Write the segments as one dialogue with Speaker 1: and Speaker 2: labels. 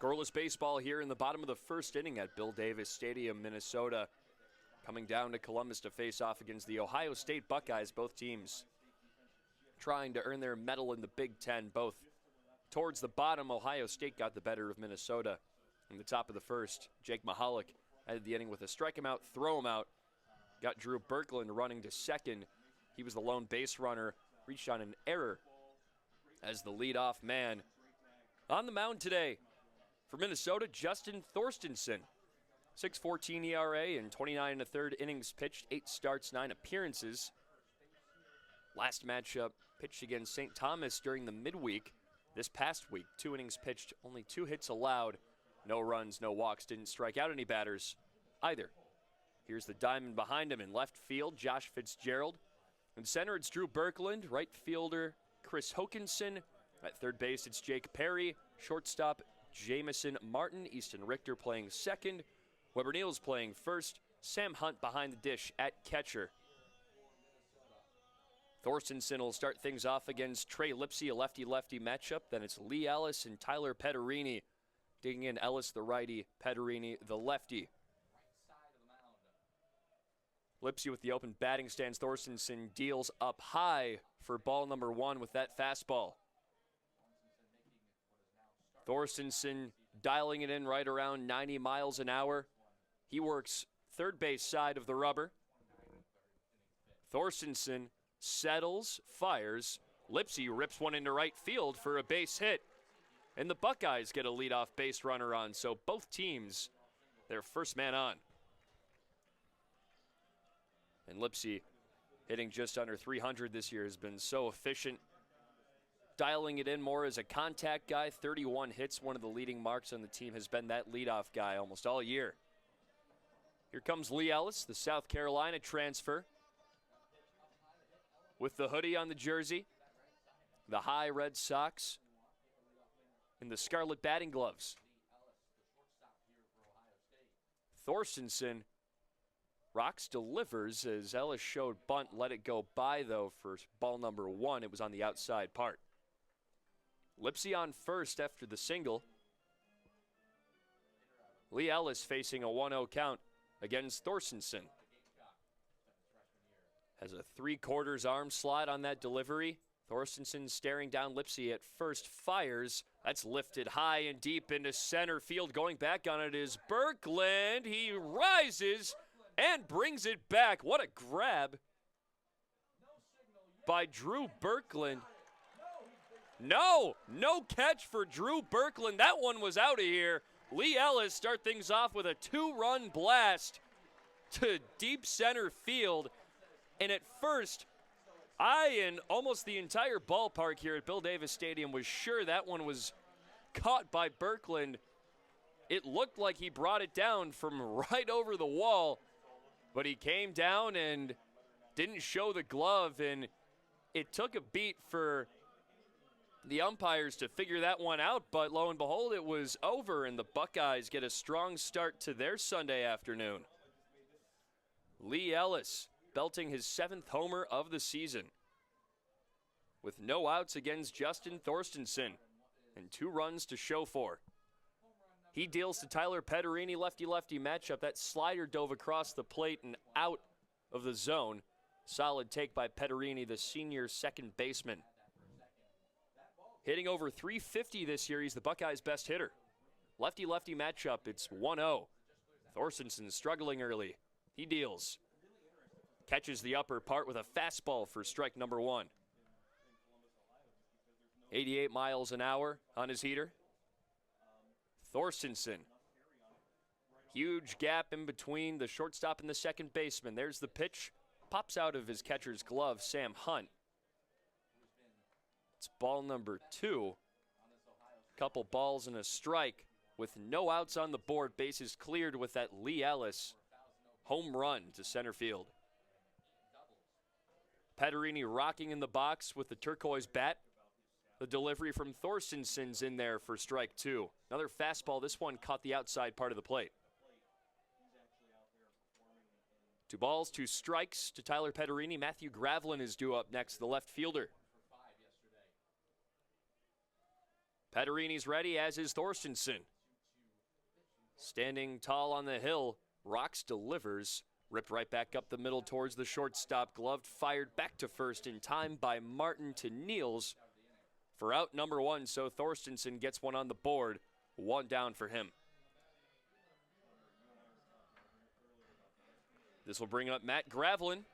Speaker 1: Scoreless baseball here in the bottom of the first inning at Bill Davis Stadium, Minnesota. Coming down to Columbus to face off against the Ohio State Buckeyes. Both teams trying to earn their medal in the Big Ten. Both towards the bottom. Ohio State got the better of Minnesota in the top of the first. Jake Mahalik ended the inning with a strike him out, throw him out. Got Drew Berkland running to second. He was the lone base runner, reached on an error as the leadoff man. On the mound today for Minnesota, Justin Thorstensen. 6.14 ERA and 29 1/3 innings pitched, 8 starts, 9 appearances. Last matchup pitched against St. Thomas during the midweek. This past week, 2 innings pitched, only 2 hits allowed. No runs, no walks, didn't strike out any batters either. Here's the diamond behind him in left field, Josh Fitzgerald. In center, it's Drew Berkland. Right fielder, Chris Hokinson. At third base, it's Jake Perry. Shortstop, Jamison Martin. Easton Richter playing second. Weber Neal's playing first. Sam Hunt behind the dish at catcher. Thorstensen will start things off against Trey Lipsy, a lefty-lefty matchup. Then it's Lee Ellis and Tyler Petterini. Digging in Ellis, the righty, Petterini, the lefty. Lipsy with the open batting stance. Thorstensen deals up high for ball number 1 with that fastball. Thorstensen dialing it in right around 90 miles an hour. He works third base side of the rubber. Thorstensen settles, fires. Lipsy rips one into right field for a base hit. And the Buckeyes get a leadoff base runner on, so both teams, their first man on. And Lipsy, hitting just under 300 this year, has been so efficient. Dialing it in more as a contact guy, 31 hits. One of the leading marks on the team has been that leadoff guy almost all year. Here comes Lee Ellis, the South Carolina transfer. With the hoodie on the jersey, the high Red Sox, and the scarlet batting gloves. Thorstensen rocks, delivers as Ellis showed bunt, let it go by though for ball number 1. It was on the outside part. Lipsy on first after the single. Lee Ellis facing a 1-0 count against Thorstensen. Has a 3/4 arm slide on that delivery. Thorstensen staring down Lipsy at first, fires. That's lifted high and deep into center field. Going back on it is Berkland. He rises and brings it back. What a grab by Drew Berkland. No catch for Drew Berkland. That one was out of here. Lee Ellis start things off with a 2-run blast to deep center field. And at first, I and almost the entire ballpark here at Bill Davis Stadium was sure that one was caught by Berkland. It looked like he brought it down from right over the wall, but he came down and didn't show the glove, and it took a beat for the umpires to figure that one out, but lo and behold, it was over, and the Buckeyes get a strong start to their Sunday afternoon. Lee Ellis belting his 7th homer of the season with no outs against Justin Thorstensen and 2 runs to show for. He deals to Tyler Petterini, lefty-lefty matchup. That slider dove across the plate and out of the zone. Solid take by Petterini, the senior second baseman. Hitting over 350 this year, he's the Buckeyes' best hitter. Lefty-lefty matchup, it's 1-0. Thorstensen struggling early. He deals. Catches the upper part with a fastball for strike number 1. 88 miles an hour on his heater. Thorstensen. Huge gap in between the shortstop and the second baseman. There's the pitch. Pops out of his catcher's glove, Sam Hunt. It's ball number 2. Couple balls and a strike with no outs on the board. Bases cleared with that Lee Ellis home run to center field. Petterini rocking in the box with the turquoise bat. The delivery from Thorstensen's in there for strike 2. Another fastball. This one caught the outside part of the plate. 2 balls, 2 strikes to Tyler Petterini. Matthew Gravlin is due up next, the left fielder. Petterini's ready, as is Thorstensen. Standing tall on the hill, Rocks delivers. Ripped right back up the middle towards the shortstop. Gloved, fired back to first in time by Martin to Niels for out number one. So Thorstensen gets one on the board. One down for him. This will bring up Matt Gravelin,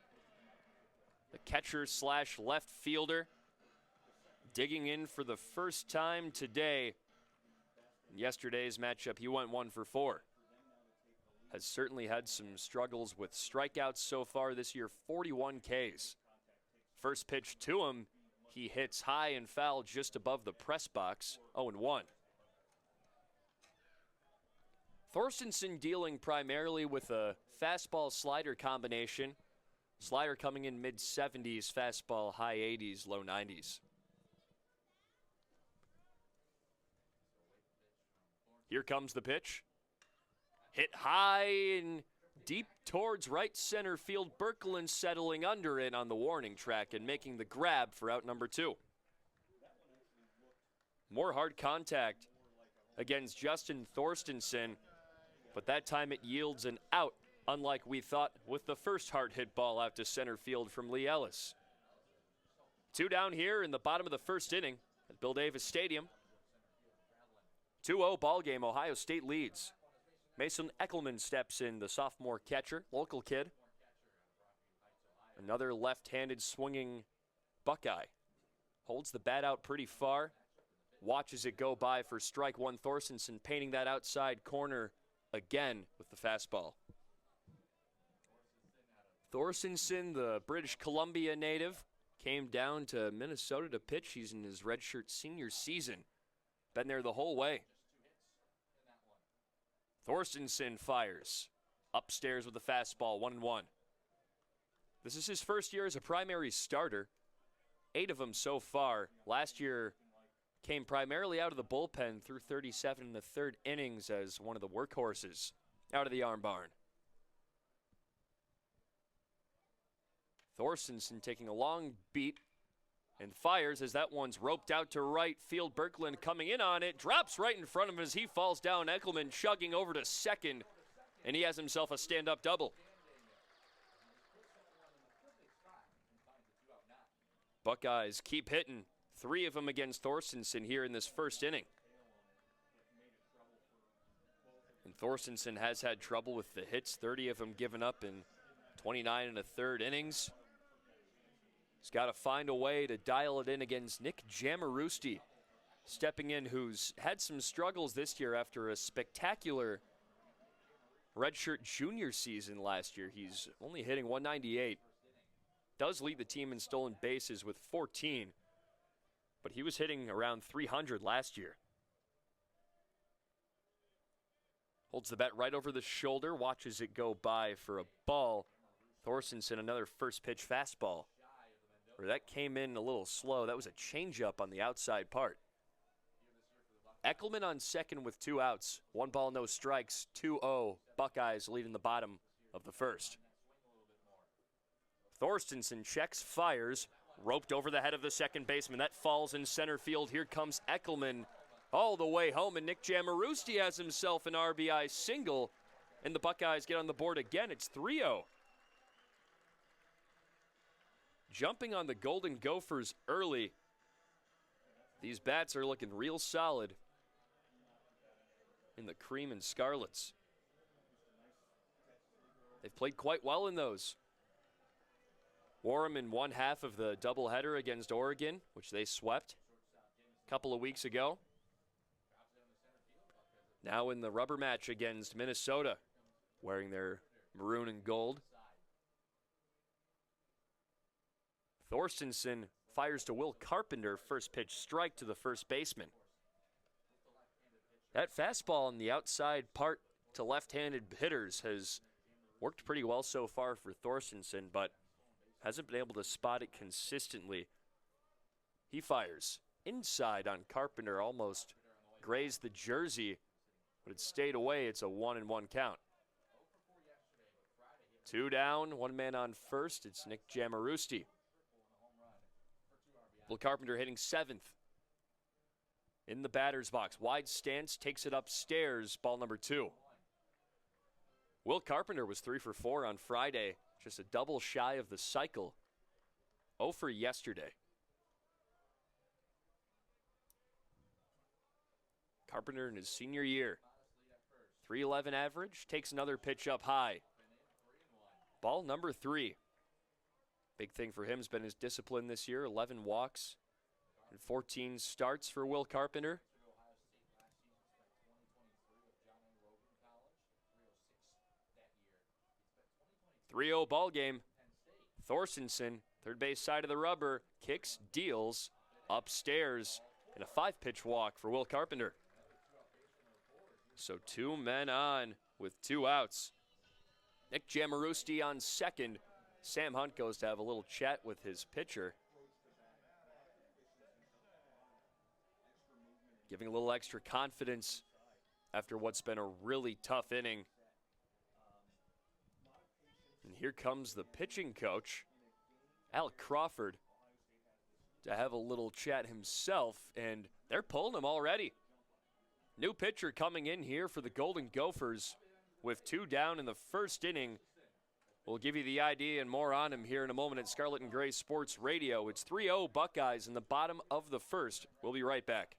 Speaker 1: the catcher slash left fielder, digging in for the first time today. In yesterday's matchup, he went 1 for 4. Has certainly had some struggles with strikeouts so far this year, 41 Ks. First pitch to him, he hits high and foul just above the press box, 0-1. Thorstensen dealing primarily with a fastball slider combination. Slider coming in mid-70s, fastball high 80s, low 90s. Here comes the pitch. Hit high and deep towards right center field. Berkelin settling under it on the warning track and making the grab for out number 2. More hard contact against Justin Thorstensen, but that time it yields an out, unlike we thought with the first hard hit ball out to center field from Lee Ellis. 2 down here in the bottom of the first inning at Bill Davis Stadium. 2-0 ball game. Ohio State leads. Mason Eckelman steps in, the sophomore catcher, local kid. Another left-handed swinging Buckeye. Holds the bat out pretty far. Watches it go by for strike one. Thorstensen painting that outside corner again with the fastball. Thorstensen, the British Columbia native, came down to Minnesota to pitch. He's in his redshirt senior season. Been there the whole way. Thorstensen fires. Upstairs with the fastball, 1-1. This is his first year as a primary starter. 8 of them so far. Last year came primarily out of the bullpen through 37 in the third innings as one of the workhorses out of the Arm Barn. Thorstensen taking a long beat and fires as that one's roped out to right field. Berkelin coming in on it, drops right in front of him as he falls down. Eckelman chugging over to second, and he has himself a stand-up double. Buckeyes keep hitting. 3 of them against Thorstensen here in this first inning. And Thorstensen has had trouble with the hits, 30 of them given up in 29 and a third innings. He's got to find a way to dial it in against Nick Jamarusti, stepping in, who's had some struggles this year after a spectacular redshirt junior season last year. He's only hitting 198. Does lead the team in stolen bases with 14, but he was hitting around 300 last year. Holds the bat right over the shoulder, watches it go by for a ball. Thorstensen, another first pitch fastball. That came in a little slow. That was a changeup on the outside part. Eckelman on second with 2 outs. 1 ball, no strikes. 2-0. Buckeyes leading the bottom of the first. Thorstensen checks, fires. Roped over the head of the second baseman. That falls in center field. Here comes Eckelman all the way home. And Nick Jamarusti has himself an RBI single. And the Buckeyes get on the board again. It's 3-0. Jumping on the Golden Gophers early. These bats are looking real solid in the cream and scarlets. They've played quite well in those. Wore them in one half of the doubleheader against Oregon, which they swept a couple of weeks ago. Now in the rubber match against Minnesota, wearing their maroon and gold. Thorstensen fires to Will Carpenter, first pitch strike to the first baseman. That fastball on the outside part to left-handed hitters has worked pretty well so far for Thorstensen, but hasn't been able to spot it consistently. He fires inside on Carpenter, almost grazed the jersey, but it stayed away. It's a 1-1 count. 2 down, 1 man on first. It's Nick Jamarusti. Will Carpenter hitting 7th. In the batter's box. Wide stance, takes it upstairs. Ball number 2. Will Carpenter was 3 for 4 on Friday, just a double shy of the cycle. 0 for yesterday. Carpenter in his senior year. 311 average, takes another pitch up high. Ball number 3. Big thing for him has been his discipline this year. 11 walks and 14 starts for Will Carpenter. 3-0 ball game. Thorstenson, third base side of the rubber, kicks, deals, upstairs, and a 5-pitch walk for Will Carpenter. So 2 men on with 2 outs. Nick Jamarusti on second. Sam Hunt goes to have a little chat with his pitcher, giving a little extra confidence after what's been a really tough inning. And here comes the pitching coach, Al Crawford, to have a little chat himself, and they're pulling him already. New pitcher coming in here for the Golden Gophers with 2 down in the first inning. We'll give you the idea and more on him here in a moment at Scarlet and Gray Sports Radio. It's 3-0 Buckeyes in the bottom of the first. We'll be right back.